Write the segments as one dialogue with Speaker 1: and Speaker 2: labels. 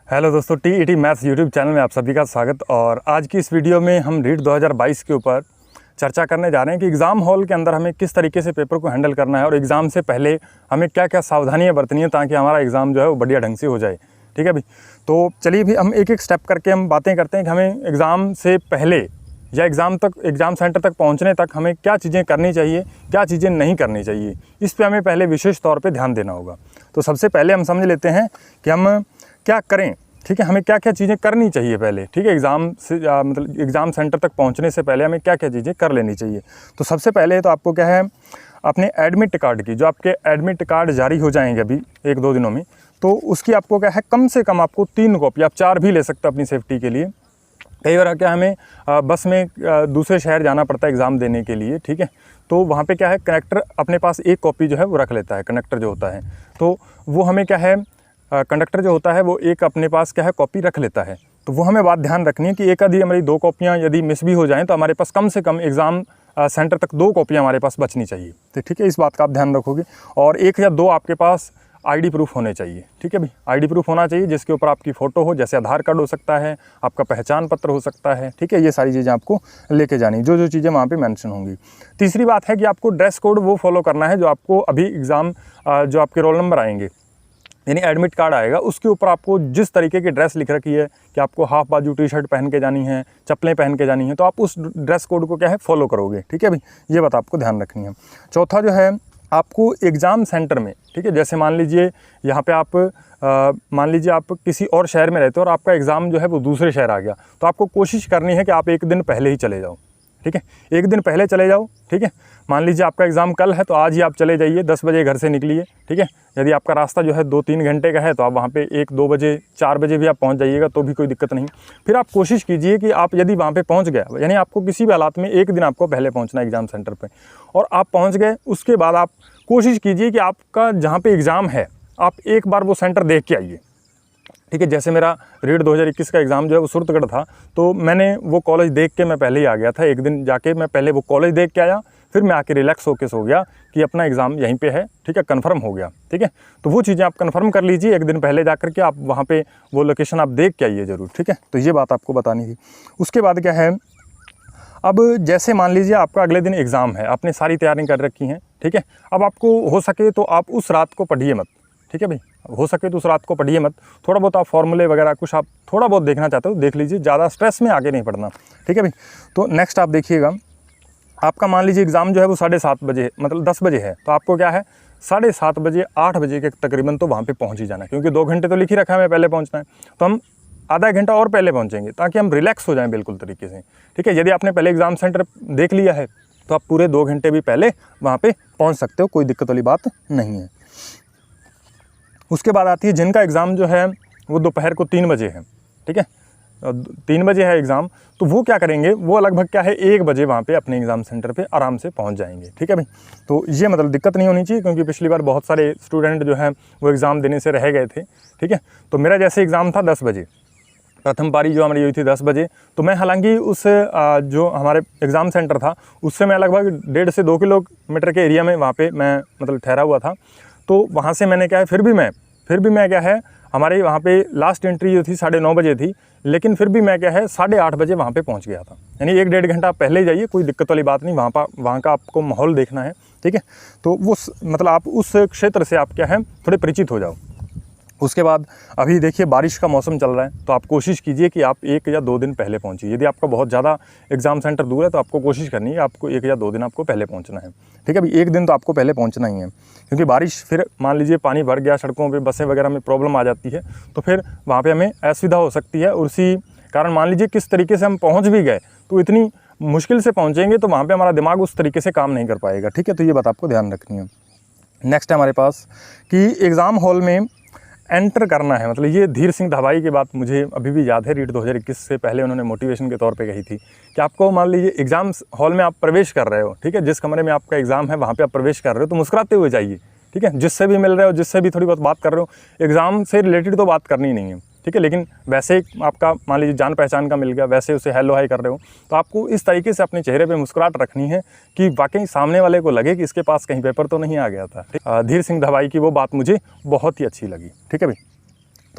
Speaker 1: Hello दोस्तों, TET maths YouTube channel में आप सभी का स्वागत। और आज की इस वीडियो में हम रीट 2022 के ऊपर चर्चा करने जा रहे हैं कि एग्ज़ाम हॉल के अंदर हमें किस तरीके से पेपर को हैंडल करना है और एग्ज़ाम से पहले हमें क्या क्या सावधानियां बरतनी है ताकि हमारा एग्ज़ाम जो है वो बढ़िया ढंग से हो जाए। ठीक है भाई, तो चलिए भी हम एक एक स्टेप करके हम बातें करते हैं कि हमें एग्ज़ाम से पहले या एग्ज़ाम सेंटर तक पहुंचने तक हमें क्या चीज़ें करनी चाहिए, क्या चीज़ें नहीं करनी चाहिए। इस पे हमें पहले विशेष तौर पे ध्यान देना होगा। तो सबसे पहले हम समझ लेते हैं कि हम क्या करें। ठीक है, हमें क्या क्या चीज़ें करनी चाहिए पहले। ठीक है, मतलब एग्ज़ाम सेंटर तक पहुंचने से पहले हमें क्या क्या चीज़ें कर लेनी चाहिए। तो सबसे पहले तो आपको क्या है, अपने एडमिट कार्ड की, जो आपके एडमिट कार्ड जारी हो जाएंगे अभी 1-2 दिनों में, तो उसकी आपको क्या है, कम से कम आपको 3 कॉपी, आप 4 भी ले सकते हो अपनी सेफ्टी के लिए। कई बार क्या हमें बस में दूसरे शहर जाना पड़ता है एग्ज़ाम देने के लिए। ठीक है, तो वहाँ पे क्या है, कनेक्टर अपने पास एक कॉपी जो है वो रख लेता है। कनेक्टर जो होता है तो वो हमें क्या है, कंडक्टर जो होता है वो एक अपने पास क्या है कॉपी रख लेता है। तो वो हमें बात ध्यान रखनी है कि एक आधी हमारी 2 कॉपियाँ यदि मिस भी हो जाएँ तो हमारे पास कम से कम एग्ज़ाम सेंटर तक 2 कॉपियाँ हमारे पास बचनी चाहिए। तो ठीक है, इस बात का आप ध्यान रखोगे। और 1 या 2 आपके पास आईडी प्रूफ होने चाहिए। ठीक है भाई, आईडी प्रूफ होना चाहिए जिसके ऊपर आपकी फ़ोटो हो, जैसे आधार कार्ड हो सकता है, आपका पहचान पत्र हो सकता है। ठीक है, ये सारी चीज़ें आपको लेके जानी, जो चीज़ें वहाँ पे मेंशन होंगी। तीसरी बात है कि आपको ड्रेस कोड वो फॉलो करना है जो आपको अभी एग्ज़ाम जो आपके रोल नंबर आएंगे, यानी एडमिट कार्ड आएगा, उसके ऊपर आपको जिस तरीके की ड्रेस लिख रखी है कि आपको हाफ बाजू टी-शर्ट पहन के जानी है, चप्पलें पहन के जानी है, तो आप उस ड्रेस कोड को क्या है फॉलो करोगे। ठीक है भाई, ये बात आपको ध्यान रखनी है। चौथा जो है, आपको एग्ज़ाम सेंटर में, ठीक है, जैसे मान लीजिए यहाँ पे आप किसी और शहर में रहते हो और आपका एग्ज़ाम जो है वो दूसरे शहर आ गया, तो आपको कोशिश करनी है कि आप 1 दिन पहले ही चले जाओ। ठीक है, 1 दिन पहले चले जाओ। ठीक है, मान लीजिए आपका एग्ज़ाम कल है तो आज ही आप चले जाइए, 10 बजे घर से निकलिए। ठीक है, यदि आपका रास्ता जो है 2-3 घंटे का है तो आप वहाँ पे 1-2 बजे 4 बजे भी आप पहुँच जाइएगा तो भी कोई दिक्कत नहीं। फिर आप कोशिश कीजिए कि आप यदि वहाँ पे पहुँच गए, यानी आपको किसी भी हालात में 1 दिन आपको पहले पहुँचना है एग्ज़ाम सेंटर पे, और आप पहुँच गए, उसके बाद आप कोशिश कीजिए कि आपका जहाँ पे एग्ज़ाम है आप एक बार वो सेंटर देख के आइए। ठीक है, जैसे मेरा रीट 2021 का एग्ज़ाम जो है वो सुरतगढ़ था, तो मैंने वो कॉलेज देख के मैं पहले ही आ गया था। 1 दिन जाके मैं पहले वो कॉलेज देख के आया, फिर मैं आके रिलैक्स होके सो गया कि अपना एग्ज़ाम यहीं पे है। ठीक है, कन्फर्म हो गया। ठीक है, तो वो चीज़ें आप कन्फर्म कर लीजिए 1 दिन पहले जाकर के, आप वहाँ पे वो लोकेशन आप देख के आइए ज़रूर। ठीक है, तो ये बात आपको बतानी थी। उसके बाद क्या है, अब जैसे मान लीजिए आपका अगले दिन एग्ज़ाम है, आपने सारी तैयारी कर रखी हैं। ठीक है, अब आपको हो सके तो आप उस रात को पढ़िए मत। ठीक है भाई, हो सके तो उस रात को पढ़िए मत। थोड़ा बहुत आप फॉर्मूले वगैरह कुछ आप थोड़ा बहुत देखना चाहते हो देख लीजिए, ज़्यादा स्ट्रेस में आगे नहीं पढ़ना। ठीक है भाई, तो नेक्स्ट आप देखिएगा, आपका मान लीजिए एग्ज़ाम जो है वो 7:30 बजे, मतलब 10 बजे है, तो आपको क्या है 7:30 बजे 8 बजे के तकरीबन तो वहाँ पे पहुँच ही जाना है, क्योंकि 2 घंटे तो लिख ही रखा है हमें पहले पहुँचना है, तो हम आधा घंटा और पहले पहुँचेंगे ताकि हम रिलैक्स हो जाएं बिल्कुल तरीके से। ठीक है, यदि आपने पहले एग्ज़ाम सेंटर देख लिया है तो आप पूरे 2 घंटे भी पहले वहाँ पे पहुँच सकते हो, कोई दिक्कत वाली बात नहीं है। उसके बाद आती है जिनका एग्ज़ाम जो है वो दोपहर को 3 बजे है। ठीक है, 3 बजे है एग्ज़ाम, तो वो क्या करेंगे, वो लगभग क्या है 1 बजे वहाँ पे अपने एग्ज़ाम सेंटर पे आराम से पहुँच जाएंगे। ठीक है भाई, तो ये मतलब दिक्कत नहीं होनी चाहिए, क्योंकि पिछली बार बहुत सारे स्टूडेंट जो हैं वो एग्ज़ाम देने से रह गए थे। ठीक है, तो मेरा जैसे एग्ज़ाम था 10 बजे, प्रथम पारी जो हमारी हुई थी 10 बजे, तो मैं हालांकि उस जो हमारे एग्ज़ाम सेंटर था उससे मैं लगभग 1.5 से 2 किलोमीटर के एरिया में वहाँ पे मैं मतलब ठहरा हुआ था। तो वहाँ से मैंने क्या है, फिर भी मैं क्या है, हमारे वहाँ पे लास्ट एंट्री जो थी 9:30 बजे थी, लेकिन फिर भी मैं क्या है 8:30 बजे वहाँ पे पहुँच गया था। यानी 1-1.5 घंटा पहले जाइए, कोई दिक्कत वाली बात नहीं, वहाँ का आपको माहौल देखना है। ठीक है, तो वो मतलब आप उस क्षेत्र से आप क्या है थोड़े परिचित हो जाओ। उसके बाद अभी देखिए बारिश का मौसम चल रहा है, तो आप कोशिश कीजिए कि आप 1 या 2 दिन पहले पहुंचिए। यदि आपका बहुत ज़्यादा एग्ज़ाम सेंटर दूर है तो आपको कोशिश करनी है आपको 1 या 2 दिन आपको पहले पहुंचना है। ठीक है भाई, 1 दिन तो आपको पहले पहुंचना ही है, क्योंकि बारिश फिर मान लीजिए पानी भर गया सड़कों पर, बसें वगैरह में प्रॉब्लम आ जाती है, तो फिर वहाँ पर हमें असुविधा हो सकती है। और उसी कारण मान लीजिए किस तरीके से हम पहुँच भी गए तो इतनी मुश्किल से पहुँचेंगे तो वहाँ पर हमारा दिमाग उस तरीके से काम नहीं कर पाएगा। ठीक है, तो ये बात आपको ध्यान रखनी है। नेक्स्ट है हमारे पास कि एग्ज़ाम हॉल में एंटर करना है, मतलब ये धीर सिंह धाबाई की बात मुझे अभी भी याद है। रीट 2021 से पहले उन्होंने मोटिवेशन के तौर पे कही थी कि आपको मान लीजिए एग्ज़ाम हॉल में आप प्रवेश कर रहे हो। ठीक है, जिस कमरे में आपका एग्ज़ाम है वहाँ पे आप प्रवेश कर रहे हो तो मुस्कुराते हुए जाइए। ठीक है, जिससे भी मिल रहे हो, जिससे भी थोड़ी बहुत बात कर रहे हो, एग्ज़ाम से रिलेटेड तो बात करनी नहीं है। ठीक है, लेकिन वैसे आपका मान लीजिए जान पहचान का मिल गया, वैसे उसे हेलो हाई कर रहे हो, तो आपको इस तरीके से अपने चेहरे पे मुस्कुराहट रखनी है कि वाकई सामने वाले को लगे कि इसके पास कहीं पेपर तो नहीं आ गया था। धीर सिंह धाबाई की वो बात मुझे बहुत ही अच्छी लगी। ठीक है भाई,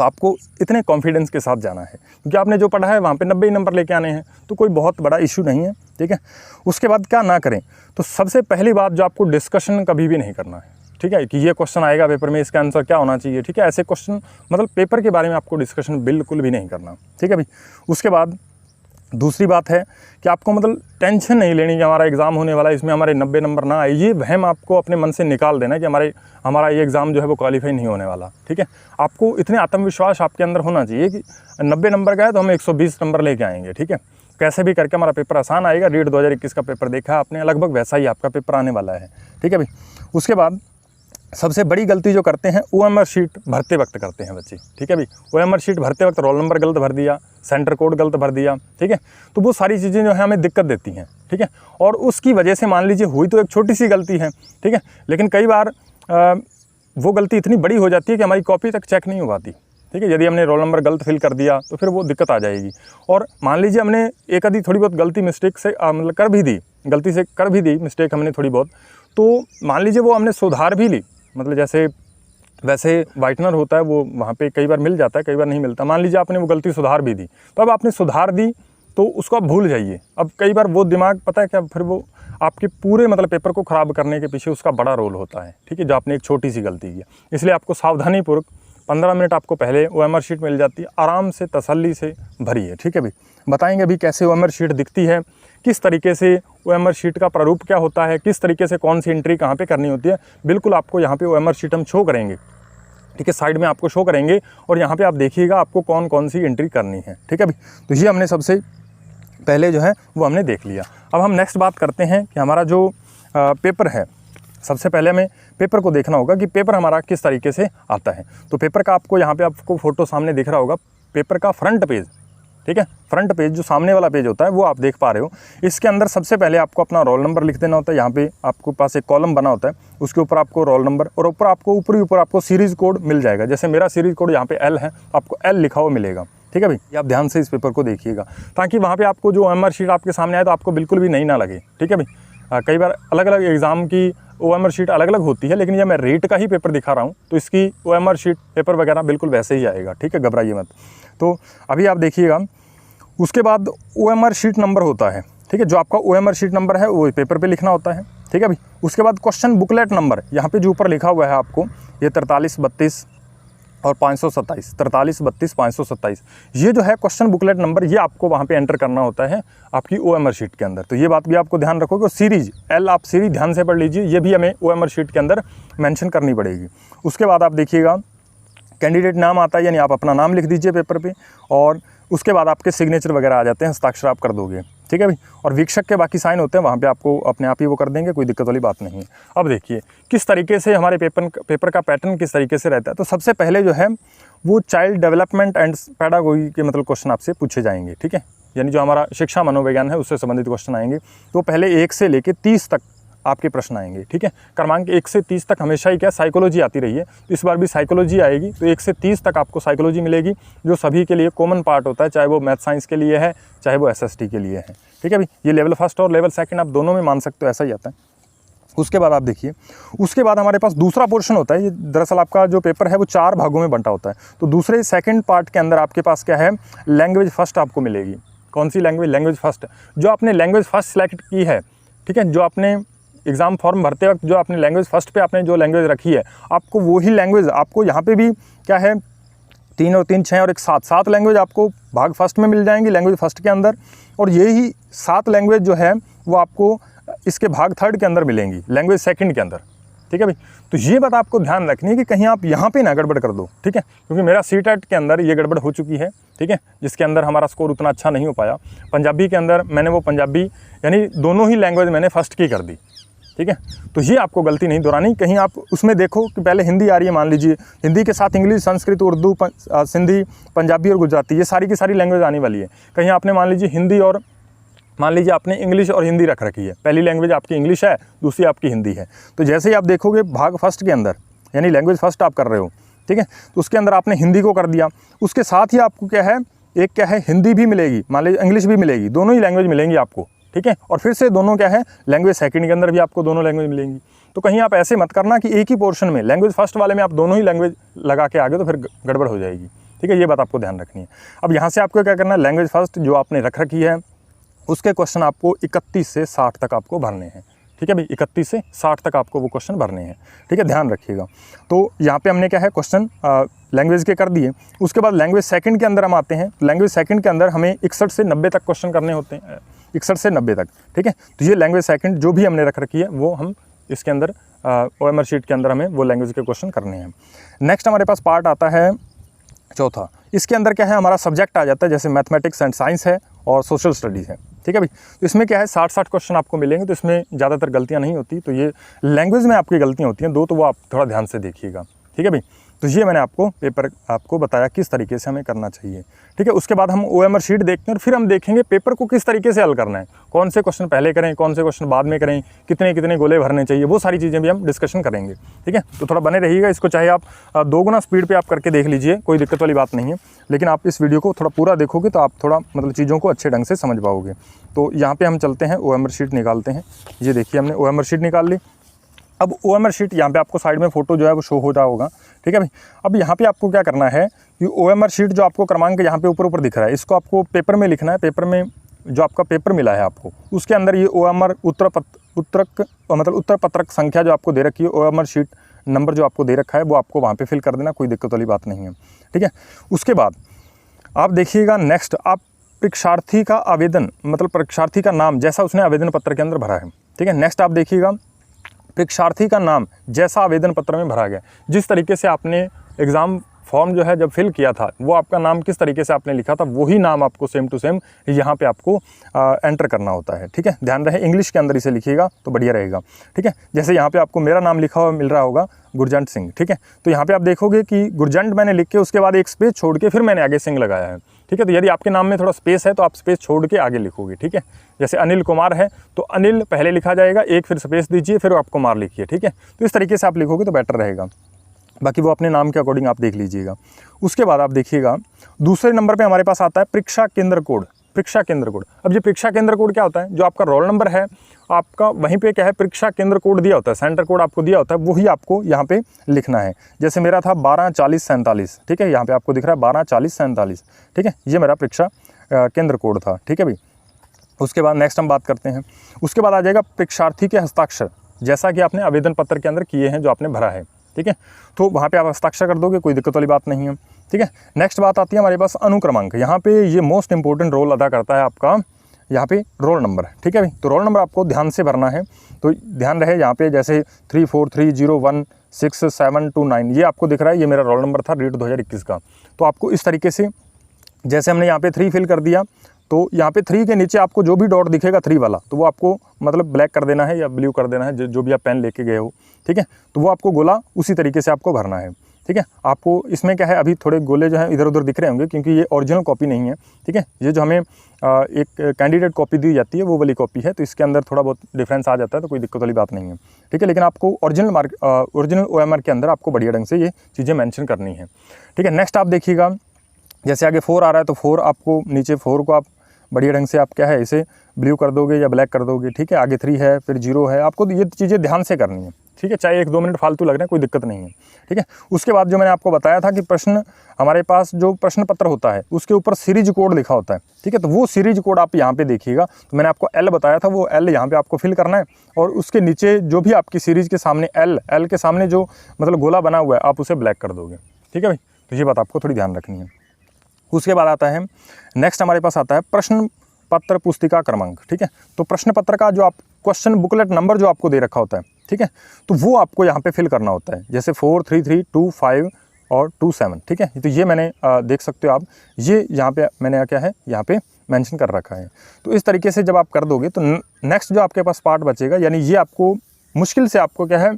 Speaker 1: तो आपको इतने कॉन्फिडेंस के साथ जाना है, क्योंकि आपने जो पढ़ा है वहाँ पे 90 ही नंबर लेके आने हैं, तो कोई बहुत बड़ा इशू नहीं है। ठीक है, उसके बाद क्या ना करें, तो सबसे पहली बात जो आपको डिस्कशन कभी भी नहीं करना है। ठीक है, कि ये क्वेश्चन आएगा पेपर में, इसका आंसर क्या होना चाहिए। ठीक है, ऐसे क्वेश्चन मतलब पेपर के बारे में आपको डिस्कशन बिल्कुल भी नहीं करना। ठीक है भाई। उसके बाद दूसरी बात है कि आपको मतलब टेंशन नहीं लेनी कि हमारा एग्ज़ाम होने वाला है, इसमें हमारे 90 नंबर ना आए। ये वहम आपको अपने मन से निकाल देना कि हमारा ये एग्ज़ाम जो है वो क्वालिफाई नहीं होने वाला। ठीक है, आपको इतने आत्मविश्वास आपके अंदर होना चाहिए कि 90 नंबर का है तो हम 120 नंबर लेके आएंगे। ठीक है, कैसे भी करके हमारा पेपर आसान आएगा। रीट 2021 का पेपर देखा आपने, लगभग वैसा ही आपका पेपर आने वाला है। ठीक है भाई। उसके बाद सबसे बड़ी गलती जो करते हैं OMR शीट भरते वक्त करते हैं बच्चे। ठीक है भाई, OMR शीट भरते वक्त रोल नंबर गलत भर दिया, सेंटर कोड गलत भर दिया। ठीक है, तो वो सारी चीज़ें जो है हमें दिक्कत देती हैं। ठीक है, और उसकी वजह से मान लीजिए हुई तो एक छोटी सी गलती है। ठीक है, लेकिन कई बार वो गलती इतनी बड़ी हो जाती है कि हमारी कॉपी तक चेक नहीं हो पाती। ठीक है, यदि हमने रोल नंबर गलत फिल कर दिया तो फिर वो दिक्कत आ जाएगी। और मान लीजिए हमने एक आधी थोड़ी बहुत गलती मिस्टेक से मतलब गलती से कर भी दी मिस्टेक हमने थोड़ी बहुत, तो मान लीजिए वो हमने सुधार भी ली, मतलब जैसे वैसे वाइटनर होता है वो वहाँ पे कई बार मिल जाता है, कई बार नहीं मिलता। मान लीजिए आपने वो गलती सुधार भी दी, तो अब आपने सुधार दी तो उसको आप भूल जाइए। अब कई बार वो दिमाग पता है क्या, फिर वो आपके पूरे मतलब पेपर को ख़राब करने के पीछे उसका बड़ा रोल होता है। ठीक है, जो आपने एक छोटी सी गलती की, इसलिए आपको सावधानीपूर्वक 15 मिनट आपको पहले OMR शीट मिल जाती है, आराम से तसल्ली से भरिए। ठीक है भाई, बताएंगे अभी कैसे OMR शीट दिखती है, किस तरीके से OMR शीट का प्रारूप क्या होता है, किस तरीके से कौन सी एंट्री कहाँ पे करनी होती है। बिल्कुल आपको यहाँ पे OMR शीट हम शो करेंगे। ठीक है, साइड में आपको शो करेंगे और यहाँ पे आप देखिएगा आपको कौन कौन सी एंट्री करनी है। ठीक है भाई, तो ये हमने सबसे पहले जो है वो हमने देख लिया। अब हम नेक्स्ट बात करते हैं कि हमारा जो पेपर है, सबसे पहले हमें पेपर को देखना होगा कि पेपर हमारा किस तरीके से आता है। तो पेपर का आपको यहाँ पे आपको फ़ोटो सामने दिख रहा होगा, पेपर का फ्रंट पेज। ठीक है, फ्रंट पेज जो सामने वाला पेज होता है वो आप देख पा रहे हो। इसके अंदर सबसे पहले आपको अपना रोल नंबर लिख देना होता है। यहाँ पे आपको पास एक कॉलम बना होता है, उसके ऊपर आपको रोल नंबर और ऊपर आपको सीरीज़ कोड मिल जाएगा। जैसे मेरा सीरीज़ कोड यहाँ पे L है, आपको L लिखा हुआ मिलेगा। ठीक है भाई, ये आप ध्यान से इस पेपर को देखिएगा ताकि वहाँ पे आपको जो OMR शीट आपके सामने आए तो आपको बिल्कुल भी नई ना लगे। ठीक है भाई, कई बार अलग अलग एग्ज़ाम की OMR शीट अलग अलग होती है, लेकिन ये मैं रेट का ही पेपर दिखा रहा हूँ तो इसकी OMR शीट पेपर वगैरह बिल्कुल वैसे ही आएगा। ठीक है, घबराइए मत। तो अभी आप देखिएगा, उसके बाद OMR शीट नंबर होता है। ठीक है, जो आपका OMR शीट नंबर है वो पेपर पे लिखना होता है। ठीक है भाई, उसके बाद क्वेश्चन बुकलेट नंबर यहाँ पे जो ऊपर लिखा हुआ है आपको, ये 43, 32 और 527, 43, 32, 527, ये जो है क्वेश्चन बुकलेट नंबर, ये आपको वहाँ पे एंटर करना होता है आपकी OMR शीट के अंदर। तो ये बात भी आपको ध्यान रखोगे। और सीरीज L आप सीरीज ध्यान से पढ़ लीजिए, ये भी हमें OMR शीट के अंदर मेंशन करनी पड़ेगी। उसके बाद आप देखिएगा कैंडिडेट नाम आता है, यानी आप अपना नाम लिख दीजिए पेपर पे, और उसके बाद आपके सिग्नेचर वगैरह आ जाते हैं, हस्ताक्षर आप कर दोगे। ठीक है भाई, और वीक्षक के बाकी साइन होते हैं वहाँ पे आपको अपने आप ही वो कर देंगे, कोई दिक्कत वाली बात नहीं है। अब देखिए किस तरीके से हमारे पेपर का पैटर्न किस तरीके से रहता है। तो सबसे पहले जो है वो चाइल्ड डेवलपमेंट एंड पेडागोगी के मतलब क्वेश्चन आपसे पूछे जाएंगे। ठीक है, यानी जो हमारा शिक्षा मनोविज्ञान है उससे संबंधित क्वेश्चन आएंगे। तो पहले 1 से लेकर 30 तक आपके प्रश्न आएंगे। ठीक है, क्रमांक 1 से 30 तक हमेशा ही क्या साइकोलॉजी आती रही है, तो इस बार भी साइकोलॉजी आएगी। तो 1 से 30 तक आपको साइकोलॉजी मिलेगी, जो सभी के लिए कॉमन पार्ट होता है, चाहे वो मैथ साइंस के लिए है, चाहे वो SST के लिए है। ठीक है भाई, ये लेवल फर्स्ट और लेवल सेकंड आप दोनों में मान सकते हो, ऐसा ही आता है। उसके बाद आप देखिए, उसके बाद हमारे पास दूसरा पोर्शन होता है। ये दरअसल आपका जो पेपर है वो 4 भागों में बंटा होता है। तो दूसरे सेकंड पार्ट के अंदर आपके पास क्या है, लैंग्वेज फर्स्ट आपको मिलेगी। कौन सी लैंग्वेज? Language first. जो आपने लैंग्वेज फर्स्ट सेलेक्ट की है, ठीक है, जो आपने एग्ज़ाम फॉर्म भरते वक्त जो आपने लैंग्वेज फर्स्ट पे आपने जो लैंग्वेज रखी है, आपको वही लैंग्वेज आपको यहाँ पे भी क्या है, 3 और 3 6 और एक 7 लैंग्वेज आपको भाग फर्स्ट में मिल जाएंगी, लैंग्वेज फर्स्ट के अंदर। और यही 7 लैंग्वेज जो है वो आपको इसके भाग थर्ड के अंदर मिलेंगी, लैंग्वेज सेकंड के अंदर। ठीक है भाई, तो ये बात आपको ध्यान रखनी है कि कहीं आप यहाँ पे ना गड़बड़ कर दो। ठीक है, क्योंकि मेरा CTET के अंदर ये गड़बड़ हो चुकी है। ठीक है, जिसके अंदर हमारा स्कोर उतना अच्छा नहीं हो पाया। पंजाबी के अंदर मैंने वो पंजाबी यानी दोनों ही लैंग्वेज मैंने फर्स्ट की कर दी। ठीक है, तो ये आपको गलती नहीं दोहरानी। कहीं आप उसमें देखो कि पहले हिंदी आ रही है, मान लीजिए हिंदी के साथ इंग्लिश, संस्कृत, उर्दू, सिंधी, पंजाबी और गुजराती, ये सारी की सारी लैंग्वेज आने वाली है। कहीं आपने मान लीजिए हिंदी और मान लीजिए आपने इंग्लिश और हिंदी रख रखी है, पहली लैंग्वेज आपकी इंग्लिश है, दूसरी आपकी हिंदी है। तो जैसे ही आप देखोगे भाग फर्स्ट के अंदर यानी लैंग्वेज फर्स्ट आप कर रहे हो, ठीक है, तो उसके अंदर आपने हिंदी को कर दिया। उसके साथ ही आपको क्या है, एक क्या है, हिंदी भी मिलेगी, मान लीजिए इंग्लिश भी मिलेगी, दोनों ही लैंग्वेज मिलेंगी आपको। ठीक है, और फिर से दोनों क्या है, लैंग्वेज सेकंड के अंदर भी आपको दोनों लैंग्वेज मिलेंगी। तो कहीं आप ऐसे मत करना कि एक ही पोर्शन में लैंग्वेज फर्स्ट वाले में आप दोनों ही लैंग्वेज लगा के आगे, तो फिर गड़बड़ हो जाएगी। ठीक है, ये बात आपको ध्यान रखनी है। अब यहाँ से आपको क्या करना है, लैंग्वेज फर्स्ट जो आपने रख रखी है उसके क्वेश्चन आपको 31 से 60 तक आपको भरने हैं। ठीक है भाई, 31 से 60 तक आपको वो क्वेश्चन भरने हैं। ठीक है, ध्यान रखिएगा। तो यहाँ पे हमने क्या है, क्वेश्चन लैंग्वेज के कर दिए। उसके बाद लैंग्वेज सेकंड के अंदर हम आते हैं। लैंग्वेज सेकंड के अंदर हमें 61 से 90 तक क्वेश्चन करने होते हैं, 61 से 90 तक। ठीक है, तो ये लैंग्वेज सेकंड जो भी हमने रख रखी है वो हम इसके अंदर OMR शीट के अंदर हमें वो लैंग्वेज के क्वेश्चन करने हैं। नेक्स्ट हमारे पास पार्ट आता है चौथा। इसके अंदर क्या है, हमारा सब्जेक्ट आ जाता है, जैसे मैथमेटिक्स एंड साइंस है और सोशल स्टडीज़ है। ठीक है भाई, तो इसमें क्या है 60 क्वेश्चन आपको मिलेंगे, तो इसमें ज़्यादातर गलतियाँ नहीं होती। तो ये लैंग्वेज में आपकी गलतियाँ होती हैं 2, तो वो आप थोड़ा ध्यान से देखिएगा। ठीक है भाई, तो ये मैंने आपको पेपर आपको बताया किस तरीके से हमें करना चाहिए। ठीक है, उसके बाद हम OMR शीट देखते हैं और फिर हम देखेंगे पेपर को किस तरीके से हल करना है, कौन से क्वेश्चन पहले करें, कौन से क्वेश्चन बाद में करें, कितने कितने गोले भरने चाहिए, वो सारी चीज़ें भी हम डिस्कशन करेंगे। ठीक है, तो थोड़ा बने रहिएगा। इसको चाहे आप 2 गुना स्पीड पे आप करके देख लीजिए, कोई दिक्कत वाली बात नहीं है, लेकिन आप इस वीडियो को थोड़ा पूरा देखोगे तो आप थोड़ा मतलब चीज़ों को अच्छे ढंग से समझ पाओगे। तो यहाँ पर हम चलते हैं, OMR शीट निकालते हैं। ये देखिए हमने OMR शीट निकाल ली। अब OMR शीट यहाँ पे आपको साइड में फ़ोटो जो है वो शो हो रहा होगा। ठीक है भाई, अब यहाँ पे आपको क्या करना है कि OMR शीट जो आपको क्रमांक यहाँ पे ऊपर दिख रहा है, इसको आपको पेपर में लिखना है। पेपर में जो आपका पेपर मिला है आपको, उसके अंदर ये OMR उत्तर पत्रक संख्या जो आपको दे रखी है, OMR शीट नंबर जो आपको दे रखा है वो आपको वहाँ पर फिल कर देना, कोई दिक्कत वाली बात नहीं है। ठीक है, उसके बाद आप देखिएगा नेक्स्ट, आप परीक्षार्थी का आवेदन मतलब परीक्षार्थी का नाम जैसा उसने आवेदन पत्र के अंदर भरा है। ठीक है, नेक्स्ट आप देखिएगा परीक्षार्थी का नाम जैसा आवेदन पत्र में भरा गया, जिस तरीके से आपने एग्ज़ाम फॉर्म जो है जब फिल किया था, वो आपका नाम किस तरीके से आपने लिखा था, वही नाम आपको सेम टू सेम यहाँ पे आपको एंटर करना होता है। ठीक है, ध्यान रहे इंग्लिश के अंदर इसे लिखिएगा तो बढ़िया रहेगा। ठीक है, जैसे यहाँ पे आपको मेरा नाम लिखा हुआ मिल रहा होगा गुरजंट सिंह। ठीक है, तो यहाँ पे आप देखोगे कि गुरजंट मैंने लिख के उसके बाद एक स्पेस छोड़ के फिर मैंने आगे सिंह लगाया है। ठीक है, तो यदि आपके नाम में थोड़ा स्पेस है तो आप स्पेस छोड़ के आगे लिखोगे। ठीक है, जैसे अनिल कुमार है तो अनिल पहले लिखा जाएगा, एक फिर स्पेस दीजिए, फिर आप कुमार लिखिए। ठीक है, तो इस तरीके से आप लिखोगे तो बेटर रहेगा। बाकी वो अपने नाम के अकॉर्डिंग आप देख लीजिएगा। उसके बाद आप देखिएगा दूसरे नंबर पे हमारे पास आता है परीक्षा केंद्र कोड। परीक्षा केंद्र कोड, अब ये परीक्षा केंद्र कोड क्या होता है, जो आपका रोल नंबर है आपका वहीं पे क्या है परीक्षा केंद्र कोड दिया होता है, सेंटर कोड आपको दिया होता है, वही आपको यहाँ पे लिखना है। जैसे मेरा था 124047। ठीक है, यहाँ पे आपको दिख रहा है 124047। ठीक है, ये मेरा परीक्षा केंद्र कोड था। ठीक है भाई, उसके बाद नेक्स्ट हम बात करते हैं। उसके बाद आ जाएगा परीक्षार्थी के हस्ताक्षर, जैसा कि आपने आवेदन पत्र के अंदर किए हैं जो आपने भरा है। ठीक है, तो वहाँ पे आप हस्ताक्षर कर दोगे, कोई दिक्कत वाली बात नहीं है। ठीक है, नेक्स्ट बात आती है हमारे पास अनुक्रमांक। यहाँ पे ये मोस्ट इंपॉर्टेंट रोल अदा करता है आपका यहाँ पे रोल नंबर। ठीक है भाई, तो रोल नंबर आपको ध्यान से भरना है। तो ध्यान रहे यहाँ पे जैसे 3430162729 ये आपको दिख रहा है, ये मेरा रोल नंबर था रीट 2021 का। तो आपको इस तरीके से जैसे हमने यहाँ पे 3 फिल कर दिया, तो यहाँ पे 3 के नीचे आपको जो भी डॉट दिखेगा 3 वाला, तो वो आपको मतलब ब्लैक कर देना है या ब्लू कर देना है, जो भी आप पेन लेके गए हो। ठीक है, तो वो आपको गोला उसी तरीके से आपको भरना है। ठीक है, आपको इसमें क्या है अभी थोड़े गोले जो हैं इधर उधर दिख रहे होंगे क्योंकि ये ओरिजिनल कॉपी नहीं है। ठीक है, ये जो हमें एक कैंडिडेट कॉपी दी जाती है वो वाली कॉपी है, तो इसके अंदर थोड़ा बहुत डिफरेंस आ जाता है, तो कोई दिक्कत वाली बात नहीं है। ठीक है, लेकिन आपको ओरिजिनल OMR के अंदर आपको बढ़िया ढंग से ये चीज़ें मेंशन करनी है। ठीक है, नेक्स्ट आप देखिएगा जैसे आगे 4 आ रहा है तो 4 आपको नीचे 4 को आप बढ़िया ढंग से आप क्या है इसे ब्लू कर दोगे या ब्लैक कर दोगे। ठीक है, आगे 3 है फिर 0 है, आपको ये चीज़ें ध्यान से करनी है। ठीक है, चाहे 1-2 मिनट फालतू लग रहे हैं कोई दिक्कत नहीं है। ठीक है, उसके बाद जो मैंने आपको बताया था कि प्रश्न हमारे पास जो प्रश्न पत्र होता है उसके ऊपर सीरीज कोड लिखा होता है। ठीक है, तो वो सीरीज कोड आप यहाँ पे देखिएगा। तो मैंने आपको L बताया था, वो L यहाँ पे आपको फिल करना है और उसके नीचे जो भी आपकी सीरीज के सामने L के सामने जो मतलब गोला बना हुआ है आप उसे ब्लैक कर दोगे। ठीक है भाई, तो ये बात आपको थोड़ी ध्यान रखनी है। उसके बाद आता है नेक्स्ट हमारे पास आता है प्रश्न पत्र पुस्तिका क्रमांक। ठीक है, तो प्रश्न पत्र का जो आप क्वेश्चन बुकलेट नंबर जो आपको दे रखा होता है, ठीक है, तो वो आपको यहाँ पे फिल करना होता है, जैसे 4, 3, 3, 2, 5 और 2, 7। ठीक है, तो ये मैंने देख सकते हो आप, ये यहाँ पे मैंने क्या है यहाँ पे मेंशन कर रखा है। तो इस तरीके से जब आप कर दोगे तो नेक्स्ट जो आपके पास पार्ट बचेगा, यानी ये आपको मुश्किल से आपको क्या है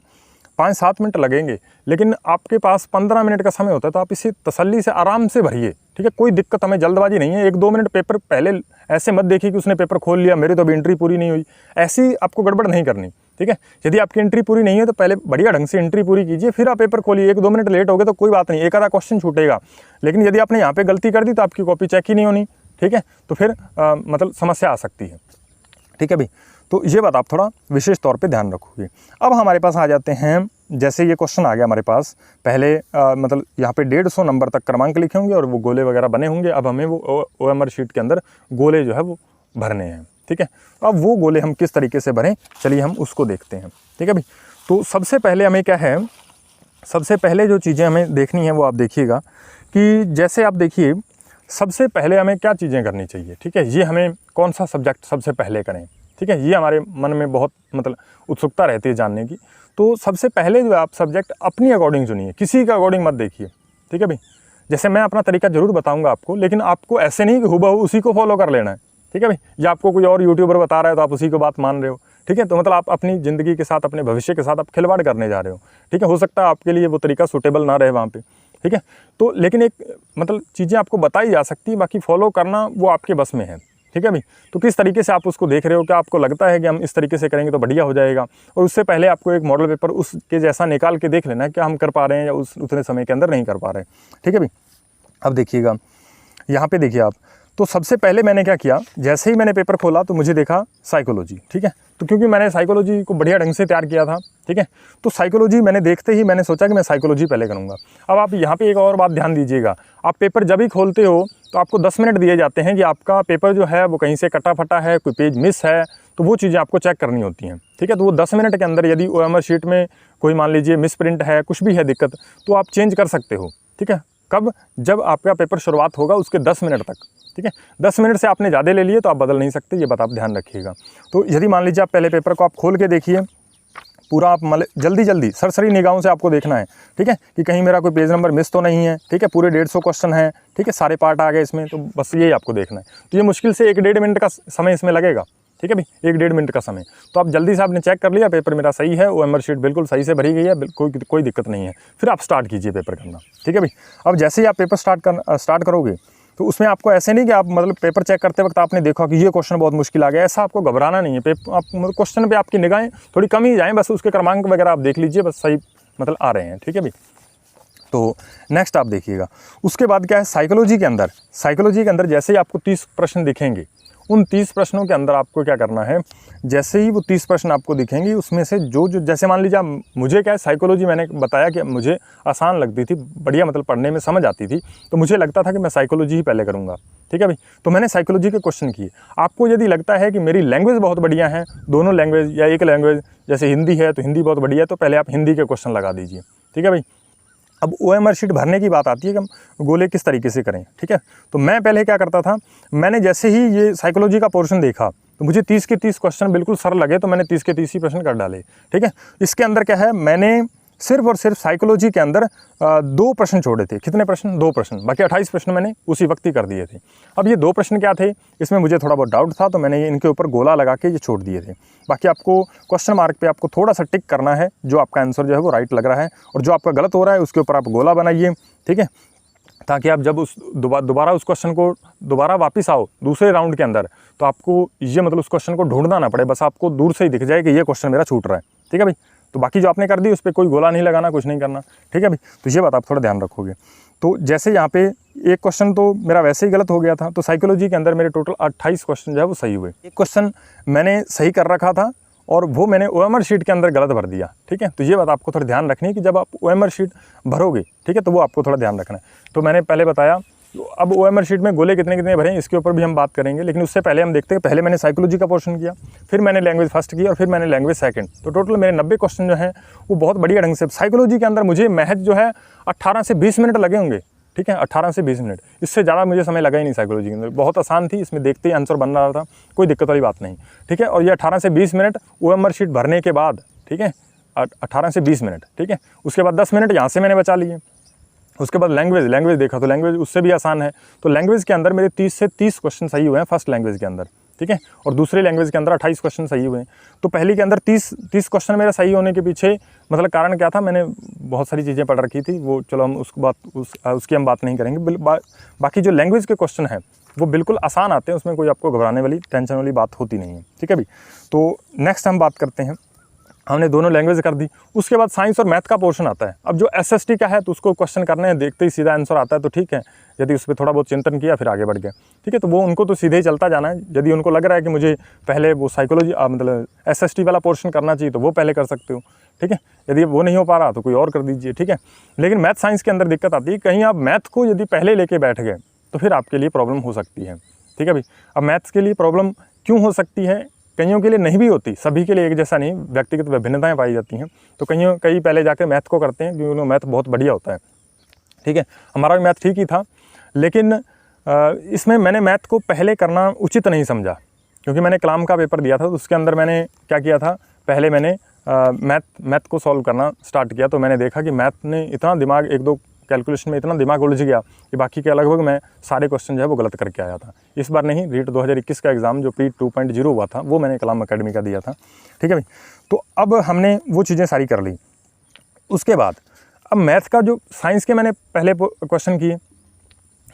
Speaker 1: 5-7 मिनट लगेंगे, लेकिन आपके पास 15 मिनट का समय होता है, तो आप इसे तसल्ली से आराम से भरिए। ठीक है, कोई दिक्कत हमें जल्दबाजी नहीं है। 1-2 मिनट पेपर पहले ऐसे मत देखिए कि उसने पेपर खोल लिया, मेरी तो अभी एंट्री पूरी नहीं हुई, ऐसी आपको गड़बड़ नहीं करनी। ठीक है, यदि आपकी एंट्री पूरी नहीं है तो पहले बढ़िया ढंग से एंट्री पूरी कीजिए, फिर आप पेपर खोलिए। 1-2 मिनट लेट हो गए तो कोई बात नहीं, एक आधा क्वेश्चन छूटेगा, लेकिन यदि आपने यहाँ पे गलती कर दी तो आपकी कॉपी चेक ही नहीं होनी। ठीक है, तो फिर मतलब समस्या आ सकती है। ठीक है भाई, तो ये बात आप थोड़ा विशेष तौर पे ध्यान रखोगे। अब हमारे पास आ जाते हैं जैसे ये क्वेश्चन आ गया हमारे पास, पहले मतलब यहाँ पे 150 नंबर तक क्रमांक लिखे होंगे और वो गोले वगैरह बने होंगे। अब हमें वो OMR शीट के अंदर गोले जो है वो भरने हैं, ठीक है। अब वो गोले हम किस तरीके से भरें, चलिए हम उसको देखते हैं, ठीक है भाई। तो सबसे पहले हमें क्या है, सबसे पहले जो चीज़ें हमें देखनी है वो आप देखिएगा कि जैसे आप देखिए सबसे पहले हमें क्या चीज़ें करनी चाहिए, ठीक है। ये हमें कौन सा सब्जेक्ट सबसे पहले करें, ठीक है, ये हमारे मन में बहुत मतलब उत्सुकता रहती है जानने की। तो सबसे पहले जो आप सब्जेक्ट अपनी अकॉर्डिंग चुनिए, किसी का अकॉर्डिंग मत देखिए, ठीक है भाई। जैसे मैं अपना तरीका ज़रूर बताऊँगा आपको, लेकिन आपको ऐसे नहीं कि हुबहू उसी को फॉलो कर लेना है, ठीक है भाई। या आपको कोई और यूट्यूबर बता रहा है तो आप उसी को बात मान रहे हो, ठीक है। तो मतलब आप अपनी ज़िंदगी के साथ, अपने भविष्य के साथ आप खिलवाड़ करने जा रहे हो, ठीक है। हो सकता है आपके लिए वो तरीका सूटेबल ना रहे वहाँ पे, ठीक है। तो लेकिन एक मतलब चीज़ें आपको बताई जा सकती है, बाकी फॉलो करना वो आपके बस में है, ठीक है भाई। तो किस तरीके से आप उसको देख रहे हो, क्या आपको लगता है कि हम इस तरीके से करेंगे तो बढ़िया हो जाएगा, और उससे पहले आपको एक मॉडल पेपर उसके जैसा निकाल के देख लेना है क्या हम कर पा रहे हैं या उतने समय के अंदर नहीं कर पा रहे, ठीक है भाई। अब देखिएगा यहाँ पे देखिए आप, तो सबसे पहले मैंने क्या किया, जैसे ही मैंने पेपर खोला तो मुझे देखा साइकोलॉजी, ठीक है। तो क्योंकि मैंने साइकोलॉजी को बढ़िया ढंग से तैयार किया था, ठीक है, तो साइकोलॉजी मैंने देखते ही मैंने सोचा कि मैं साइकोलॉजी पहले करूँगा। अब आप यहाँ पे एक और बात ध्यान दीजिएगा, आप पेपर जब ही खोलते हो तो आपको 10 मिनट दिए जाते हैं कि आपका पेपर जो है वो कहीं से कटा फटा है, कोई पेज मिस है, तो वो चीज़ें आपको चेक करनी होती हैं, ठीक है। तो वो 10 मिनट के अंदर यदि OMR शीट में कोई मान लीजिए मिस प्रिंट है, कुछ भी है दिक्कत, तो आप चेंज कर सकते हो, ठीक है। कब, जब आपका पेपर शुरुआत होगा उसके 10 मिनट तक, ठीक है। 10 मिनट से आपने ज़्यादा ले लिए तो आप बदल नहीं सकते, ये बात आप ध्यान रखिएगा। तो यदि मान लीजिए आप पहले पेपर को आप खोल के देखिए पूरा, आप मतलब जल्दी सरसरी निगाहों से आपको देखना है, ठीक है, कि कहीं मेरा कोई पेज नंबर मिस तो नहीं है, ठीक है। पूरे 150 क्वेश्चन है, ठीक है, सारे पार्ट आ गए इसमें, तो बस यही आपको देखना है। तो ये मुश्किल से 1-1.5 मिनट का समय इसमें लगेगा, ठीक है भाई, 1-1.5 मिनट का समय। तो आप जल्दी से आपने चेक कर लिया पेपर मेरा सही है, OMR शीट बिल्कुल सही से भरी गई है, कोई दिक्कत नहीं है, फिर आप स्टार्ट कीजिए पेपर करना, ठीक है भाई। अब जैसे ही आप पेपर स्टार्ट करोगे तो उसमें आपको ऐसे नहीं कि आप मतलब पेपर चेक करते वक्त आपने देखा कि ये क्वेश्चन बहुत मुश्किल आ गया, ऐसा आपको घबराना नहीं है। आप मतलब क्वेश्चन पे आपकी निगाहें थोड़ी कम ही जाएँ, बस उसके क्रमांक वगैरह आप देख लीजिए, बस सही मतलब आ रहे हैं, ठीक है भाई। तो नेक्स्ट आप देखिएगा, उसके बाद क्या है, साइकोलॉजी के अंदर जैसे ही आपको 30 प्रश्न दिखेंगे, उन 30 प्रश्नों के अंदर आपको क्या करना है, जैसे ही वो 30 प्रश्न आपको दिखेंगे उसमें से जो जैसे मान लीजिए मुझे क्या है, साइकोलॉजी मैंने बताया कि मुझे आसान लगती थी, बढ़िया मतलब पढ़ने में समझ आती थी, तो मुझे लगता था कि मैं साइकोलॉजी ही पहले करूँगा, ठीक है भाई। तो मैंने साइकोलॉजी के क्वेश्चन किए। आपको यदि लगता है कि मेरी लैंग्वेज बहुत बढ़िया है, दोनों लैंग्वेज या एक लैंग्वेज, जैसे हिंदी है तो हिंदी बहुत बढ़िया है, तो पहले आप हिंदी के क्वेश्चन लगा दीजिए, ठीक है भाई। अब OMR शीट भरने की बात आती है कि हम गोले किस तरीके से करें, ठीक है। तो मैं पहले क्या करता था, मैंने जैसे ही ये साइकोलॉजी का पोर्शन देखा तो मुझे 30 के 30 क्वेश्चन बिल्कुल सरल लगे, तो मैंने 30 के 30 ही प्रश्न कर डाले, ठीक है। इसके अंदर क्या है, मैंने सिर्फ और सिर्फ साइकोलॉजी के अंदर 2 प्रश्न छोड़े थे। कितने प्रश्न? 2 प्रश्न, बाकी 28 प्रश्न मैंने उसी वक्त ही कर दिए थे। अब ये 2 प्रश्न क्या थे, इसमें मुझे थोड़ा बहुत डाउट था, तो मैंने इनके ऊपर गोला लगा के ये छोड़ दिए थे। बाकी आपको क्वेश्चन मार्क पे आपको थोड़ा सा टिक करना है, जो आपका आंसर जो है वो राइट लग रहा है, और जो आपका गलत हो रहा है उसके ऊपर आप गोला बनाइए, ठीक है, ताकि आप जब उस दोबारा उस क्वेश्चन को दोबारा वापस आओ दूसरे राउंड के अंदर, तो आपको ये मतलब उस क्वेश्चन को ढूंढना ना पड़े, बस आपको दूर से ही दिख जाए कि ये क्वेश्चन मेरा छूट रहा है, ठीक है भाई। तो बाकी जो आपने कर दी उस पर कोई गोला नहीं लगाना, कुछ नहीं करना, ठीक है भाई। तो ये बात आप थोड़ा ध्यान रखोगे। तो जैसे यहाँ पे एक क्वेश्चन तो मेरा वैसे ही गलत हो गया था, तो साइकोलॉजी के अंदर मेरे टोटल 28 क्वेश्चन जो है वो सही हुए। एक क्वेश्चन मैंने सही कर रखा था और वो मैंने OMR शीट के अंदर गलत भर दिया, ठीक है। तो ये बात आपको थोड़ा ध्यान रखनी है कि जब आप OMR शीट भरोगे, ठीक है, तो वो आपको थोड़ा ध्यान रखना है। तो मैंने पहले बताया, अब OMR शीट में गोले कितने कितने भरें इसके ऊपर भी हम बात करेंगे, लेकिन उससे पहले हम देखते हैं, पहले मैंने साइकोलॉजी का पोर्शन किया, फिर मैंने लैंग्वेज फर्स्ट की और फिर मैंने लैंग्वेज सेकंड। तो टोटल मेरे 90 क्वेश्चन जो हैं वो बहुत बढ़िया ढंग से, साइकोलॉजी के अंदर मुझे महज जो है 18 से 20 मिनट लगे होंगे, ठीक है, 18 से 20 मिनट, इससे ज़्यादा मुझे समय लगा ही नहीं। साइकोलॉजी के अंदर बहुत आसान थी, इसमें देखते ही आंसर बन रहा था, कोई दिक्कत वाली बात नहीं, ठीक है। और ये 18 से 20 मिनट OMR शीट भरने के बाद, ठीक है, 18 से 20 मिनट, ठीक है। उसके बाद 10 मिनट यहाँ से मैंने बचा लिए। उसके बाद लैंग्वेज देखा, तो लैंग्वेज उससे भी आसान है। तो लैंग्वेज के अंदर मेरे 30 से 30 क्वेश्चन सही हुए हैं फर्स्ट लैंग्वेज के अंदर, ठीक है, और दूसरे लैंग्वेज के अंदर 28 क्वेश्चन सही हुए हैं। तो पहली के अंदर 30 क्वेश्चन मेरा सही होने के पीछे मतलब कारण क्या था, मैंने बहुत सारी चीज़ें पढ़ रखी थी, वो चलो हम उसकी हम बात नहीं करेंगे। बाकी जो लैंग्वेज के क्वेश्चन हैं वो बिल्कुल आसान आते हैं, उसमें कोई आपको घबराने वाली टेंशन वाली बात होती नहीं है, ठीक है भाई। तो नेक्स्ट हम बात करते हैं हमने दोनों लैंग्वेज कर दी। उसके बाद साइंस और मैथ का पोर्शन आता है। अब जो एसएसटी का है तो उसको क्वेश्चन करने हैं, देखते ही सीधा आंसर आता है तो ठीक है, यदि उस पर थोड़ा बहुत चिंतन किया फिर आगे बढ़ गया, ठीक है, तो वो उनको तो सीधे ही चलता जाना है। यदि उनको लग रहा है कि मुझे पहले वो साइकोलॉजी मतलब एसएसटी वाला पोर्शन करना चाहिए तो वो पहले कर सकते हो, ठीक है। यदि वो नहीं हो पा रहा तो कोई और कर दीजिए, ठीक है। लेकिन मैथ साइंस के अंदर दिक्कत आती है, कहीं आप मैथ को यदि पहले लेके बैठ गए तो फिर आपके लिए प्रॉब्लम हो सकती है, ठीक है भाई। अब मैथ्स के लिए प्रॉब्लम क्यों हो सकती है, कईयों के लिए नहीं भी होती, सभी के लिए एक जैसा नहीं, व्यक्तिगत विभिन्नताएं पाई जाती हैं। तो कई पहले जाकर मैथ को करते हैं क्योंकि उन्हें मैथ बहुत बढ़िया होता है, ठीक है। हमारा भी मैथ ठीक ही था, लेकिन इसमें मैंने मैथ को पहले करना उचित नहीं समझा, क्योंकि मैंने कलाम का पेपर दिया था तो उसके अंदर मैंने क्या किया था, पहले मैंने मैथ को सॉल्व करना स्टार्ट किया। तो मैंने देखा कि मैथ ने इतना दिमाग, एक दो कैलकुलेशन में इतना दिमाग उलझ गया कि बाकी के लगभग मैं सारे क्वेश्चन जो है वो गलत करके आया था। इस बार नहीं, रीट 2021 का एग्ज़ाम जो प्री 2.0 हुआ था वो मैंने कलाम अकेडमी का दिया था, ठीक है भाई। तो अब हमने वो चीज़ें सारी कर ली। उसके बाद अब मैथ का जो साइंस के मैंने पहले क्वेश्चन किए,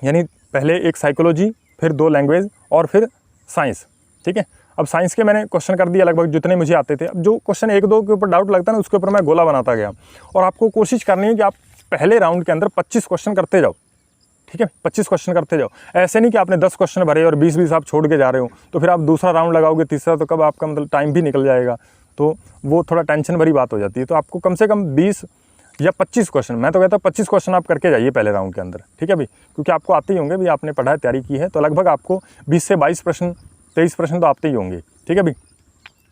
Speaker 1: यानी पहले एक साइकोलॉजी, फिर 2 लैंग्वेज और फिर साइंस, ठीक है। अब साइंस के मैंने क्वेश्चन कर दिए लगभग जितने मुझे आते थे। अब जो क्वेश्चन 1-2 के ऊपर डाउट लगता है ना, उसके ऊपर मैं गोला बनाता गया। और आपको कोशिश करनी है कि आप पहले राउंड के अंदर 25 क्वेश्चन करते जाओ, ठीक है, 25 क्वेश्चन करते जाओ। ऐसे नहीं कि आपने 10 क्वेश्चन भरे और 20-20 आप छोड़ के जा रहे हो, तो फिर आप दूसरा राउंड लगाओगे, तीसरा, तो कब आपका मतलब टाइम भी निकल जाएगा, तो वो थोड़ा टेंशन भरी बात हो जाती है। तो आपको कम से कम 20 या 25 क्वेश्चन, मैं तो कहता हूँ 25 क्वेश्चन आप करके जाइए पहले राउंड के अंदर, ठीक है भाई, क्योंकि आपको आते ही होंगे भाई, आपने पढ़ाई तैयारी की है तो लगभग आपको 20 से 22 प्रश्न, 23 प्रश्न तो आते ही होंगे, ठीक है भाई।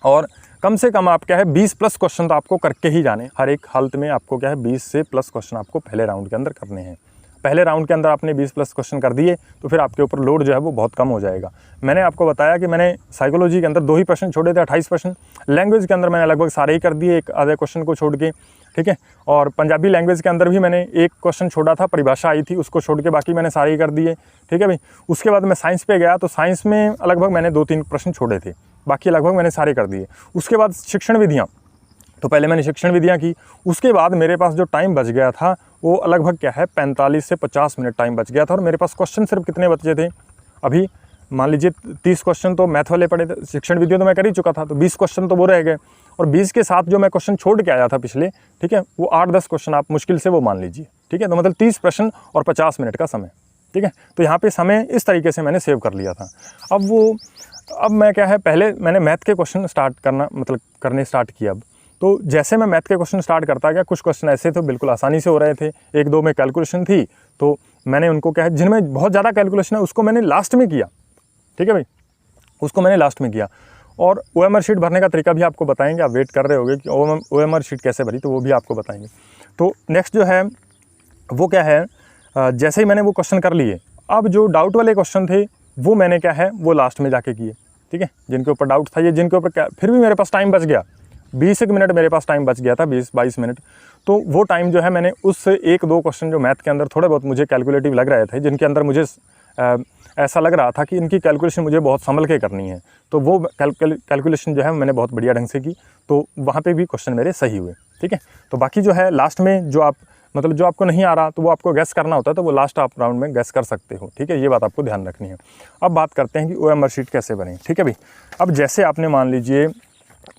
Speaker 1: और कम से कम आप क्या है 20 प्लस क्वेश्चन तो आपको करके ही जाने, हर एक हालत में आपको क्या है 20 से प्लस क्वेश्चन आपको पहले राउंड के अंदर करने हैं। पहले राउंड के अंदर आपने 20 प्लस क्वेश्चन कर दिए तो फिर आपके ऊपर लोड जो है वो बहुत कम हो जाएगा। मैंने आपको बताया कि मैंने साइकोलॉजी के अंदर 2 ही प्रश्न छोड़े थे, 28 प्रश्न। लैंग्वेज के अंदर मैंने लगभग सारे ही कर दिए, एक आधे क्वेश्चन को छोड़ के, ठीक है। और पंजाबी लैंग्वेज के अंदर भी मैंने एक क्वेश्चन छोड़ा था, परिभाषा आई थी, उसको छोड़ के बाकी मैंने सारे ही कर दिए, ठीक है भाई। उसके बाद मैं साइंस पे गया तो साइंस में लगभग मैंने 2-3 प्रश्न छोड़े थे, बाकी लगभग मैंने सारे कर दिए। उसके बाद शिक्षण विधियाँ, तो पहले मैंने शिक्षण विधियाँ की। उसके बाद मेरे पास जो टाइम बच गया था वो लगभग क्या है 45 से 50 मिनट टाइम बच गया था। और मेरे पास क्वेश्चन सिर्फ कितने बचे थे, अभी मान लीजिए 30 क्वेश्चन तो मैथ वाले पड़े थे, शिक्षण विधियों तो मैं कर ही चुका था, तो 20 क्वेश्चन तो वो रह गए। और 20 के साथ जो मैं क्वेश्चन छोड़ के आया था पिछले, ठीक है, वो 8-10 क्वेश्चन आप मुश्किल से वो मान लीजिए, ठीक है। तो मतलब 30 प्रश्न और 50 मिनट का समय, ठीक है। तो यहाँ पे समय इस तरीके से मैंने सेव कर लिया था। अब मैं क्या है, पहले मैंने मैथ के क्वेश्चन स्टार्ट करना मतलब करने स्टार्ट किया। अब तो जैसे मैं मैथ के क्वेश्चन स्टार्ट करता गया, कुछ क्वेश्चन ऐसे थे बिल्कुल आसानी से हो रहे थे, 1-2 में कैलकुलेशन थी तो मैंने उनको क्या है, जिनमें बहुत ज़्यादा कैलकुलेशन है उसको मैंने लास्ट में किया, ठीक है भाई, उसको मैंने लास्ट में किया। और OMR शीट भरने का तरीका भी आपको बताएंगे, आप वेट कर रहे होगे कि OMR शीट कैसे भरी, तो वो भी आपको बताएंगे। तो नेक्स्ट जो है वो क्या है, जैसे ही मैंने वो क्वेश्चन कर लिए, अब जो डाउट वाले क्वेश्चन थे वो मैंने क्या है वो लास्ट में जाके किए, ठीक है। जिनके ऊपर डाउट था, ये जिनके ऊपर क्या, फिर भी मेरे पास टाइम बच गया, 20 मिनट मेरे पास टाइम बच गया था, 20-22 मिनट। तो वो टाइम जो है मैंने उस 1-2 क्वेश्चन जो मैथ के अंदर थोड़े बहुत मुझे कैलकुलेटिव लग रहे थे, जिनके अंदर मुझे ऐसा लग रहा था कि इनकी कैलकुलेशन मुझे बहुत संभल के करनी है, तो वो कैलकुलेशन जो है मैंने बहुत बढ़िया ढंग से की, तो वहाँ पे भी क्वेश्चन मेरे सही हुए, ठीक है। तो बाकी जो है लास्ट में जो आप मतलब जो आपको नहीं आ रहा तो वो आपको गैस करना होता है, तो वो लास्ट आप राउंड में गैस कर सकते हो, ठीक है। ये बात आपको ध्यान रखनी है। अब बात करते हैं कि OMR शीट कैसे बने, ठीक है भाई। अब जैसे आपने मान लीजिए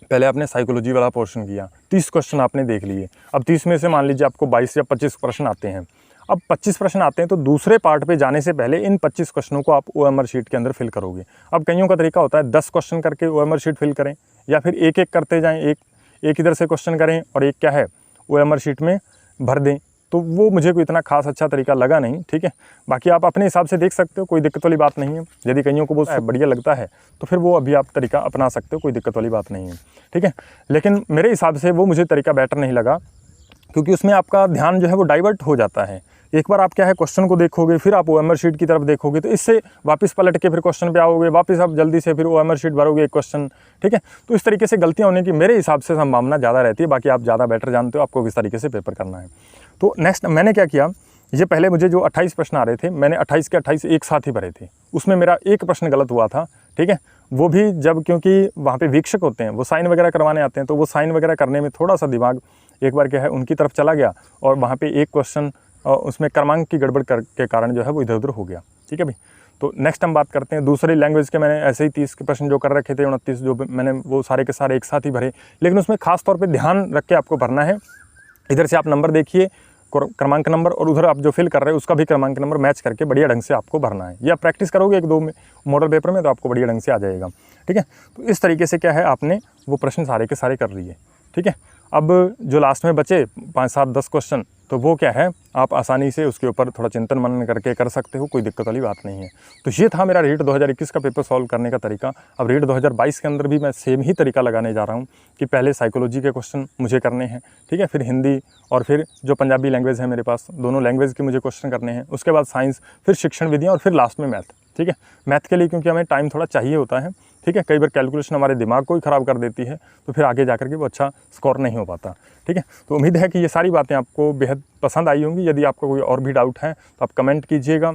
Speaker 1: पहले आपने साइकोलॉजी वाला पोर्शन किया, 30 क्वेश्चन आपने देख लिए। अब 30 में से मान लीजिए आपको 22 या 25 प्रश्न आते हैं। अब 25 प्रश्न आते हैं तो दूसरे पार्ट पे जाने से पहले इन 25 क्वेश्चनों को आप OMR शीट के अंदर फिल करोगे। अब कईयों का तरीका होता है 10 क्वेश्चन करके OMR शीट फिल करें, या फिर एक करते जाएँ, एक इधर से क्वेश्चन करें और एक क्या है OMR शीट में भर दें। तो वो मुझे कोई इतना खास अच्छा तरीका लगा नहीं, ठीक है। बाकी आप अपने हिसाब से देख सकते हो, कोई दिक्कत वाली बात नहीं है। यदि कईयों को वो बढ़िया लगता है तो फिर वो अभी आप तरीका अपना सकते हो, कोई दिक्कत वाली बात नहीं है, ठीक है। लेकिन मेरे हिसाब से वो मुझे तरीका बेटर नहीं लगा, क्योंकि उसमें आपका ध्यान जो है वो डाइवर्ट हो जाता है। एक बार आप क्या है क्वेश्चन को देखोगे, फिर आप OMR शीट की तरफ देखोगे, तो इससे वापस पलट के फिर क्वेश्चन पे आओगे, वापस आप जल्दी से फिर OMR शीट भरोगे एक क्वेश्चन, ठीक है। तो इस तरीके से गलतियाँ होने की मेरे हिसाब से संभावना ज़्यादा रहती है। बाकी आप ज़्यादा बेटर जानते हो आपको किस तरीके से पेपर करना है। तो नेक्स्ट मैंने क्या किया, ये पहले मुझे जो 28 प्रश्न आ रहे थे, मैंने 28 के 28 एक साथ ही भरे थे। उसमें मेरा एक प्रश्न गलत हुआ था, ठीक है। वो भी जब, क्योंकि वहाँ पे वीक्षक होते हैं, वो साइन वगैरह करवाने आते हैं, तो वो साइन वगैरह करने में थोड़ा सा दिमाग एक बार क्या है उनकी तरफ चला गया, और वहाँ पे एक क्वेश्चन उसमें क्रमांक की गड़बड़ के कारण जो है वो इधर उधर हो गया, ठीक है भाई। तो नेक्स्ट हम बात करते हैं दूसरी लैंग्वेज के। मैंने ऐसे ही 30 के प्रश्न जो कर रखे थे, 29 जो मैंने वो सारे के सारे एक साथ ही भरे, लेकिन उसमें खास तौर पे ध्यान रख के आपको भरना है। इधर से आप नंबर देखिए, क्रमांक नंबर, और उधर आप जो फिल कर रहे हो उसका भी क्रमांक नंबर मैच करके बढ़िया ढंग से आपको भरना है। या प्रैक्टिस करोगे 1-2 में मॉडल पेपर में तो आपको बढ़िया ढंग से आ जाएगा। ठीक है, तो इस तरीके से क्या है, आपने वो प्रश्न सारे के सारे कर लिए। ठीक है, अब जो लास्ट में बचे 5, 7, 10 क्वेश्चन, तो वो क्या है, आप आसानी से उसके ऊपर थोड़ा चिंतन मनन करके कर सकते हो, कोई दिक्कत वाली बात नहीं है। तो ये था मेरा रीट 2021 का पेपर सॉल्व करने का तरीका। अब रीट 2022 के अंदर भी मैं सेम ही तरीका लगाने जा रहा हूँ कि पहले साइकोलॉजी के क्वेश्चन मुझे करने हैं, ठीक है, फिर हिंदी और फिर जो पंजाबी लैंग्वेज है मेरे पास, दोनों लैंग्वेज के मुझे क्वेश्चन करने हैं। उसके बाद साइंस, फिर शिक्षण विधियाँ और फिर लास्ट में मैथ। ठीक है, मैथ के लिए क्योंकि हमें टाइम थोड़ा चाहिए होता है। ठीक है, कई बार कैलकुलेशन हमारे दिमाग को ही ख़राब कर देती है, तो फिर आगे जाकर के वो अच्छा स्कोर नहीं हो पाता। ठीक है, तो उम्मीद है कि ये सारी बातें आपको बेहद पसंद आई होंगी। यदि आपको कोई और भी डाउट है तो आप कमेंट कीजिएगा,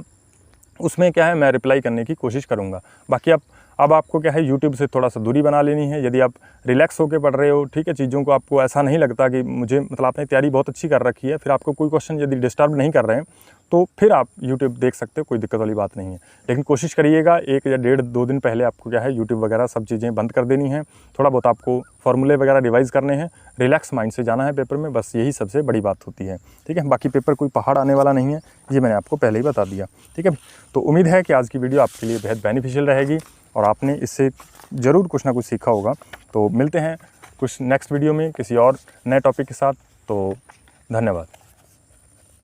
Speaker 1: उसमें क्या है मैं रिप्लाई करने की कोशिश करूँगा। बाकी अब आपको क्या है, यूट्यूब से थोड़ा सा दूरी बना लेनी है। यदि आप रिलैक्स होकर पढ़ रहे हो, ठीक है, चीज़ों को आपको ऐसा नहीं लगता कि मुझे मतलब आपने तैयारी बहुत अच्छी कर रखी है, फिर आपको कोई क्वेश्चन यदि डिस्टर्ब नहीं कर रहे हैं तो फिर आप यूट्यूब देख सकते हो, कोई दिक्कत वाली बात नहीं है। लेकिन कोशिश करिएगा 1 या 1.5-2 दिन पहले आपको क्या है यूट्यूब वगैरह सब चीज़ें बंद कर देनी है। थोड़ा बहुत आपको फॉर्मूले वगैरह रिवाइज़ करने हैं, रिलैक्स माइंड से जाना है पेपर में, बस यही सबसे बड़ी बात होती है। ठीक है, बाकी पेपर कोई पहाड़ आने वाला नहीं है, ये मैंने आपको पहले ही बता दिया। ठीक है, तो उम्मीद है कि आज की वीडियो आपके लिए बेहद बेनिफिशियल रहेगी और आपने इससे ज़रूर कुछ ना कुछ सीखा होगा। तो मिलते हैं कुछ नेक्स्ट वीडियो में किसी और नए टॉपिक के साथ। तो धन्यवाद।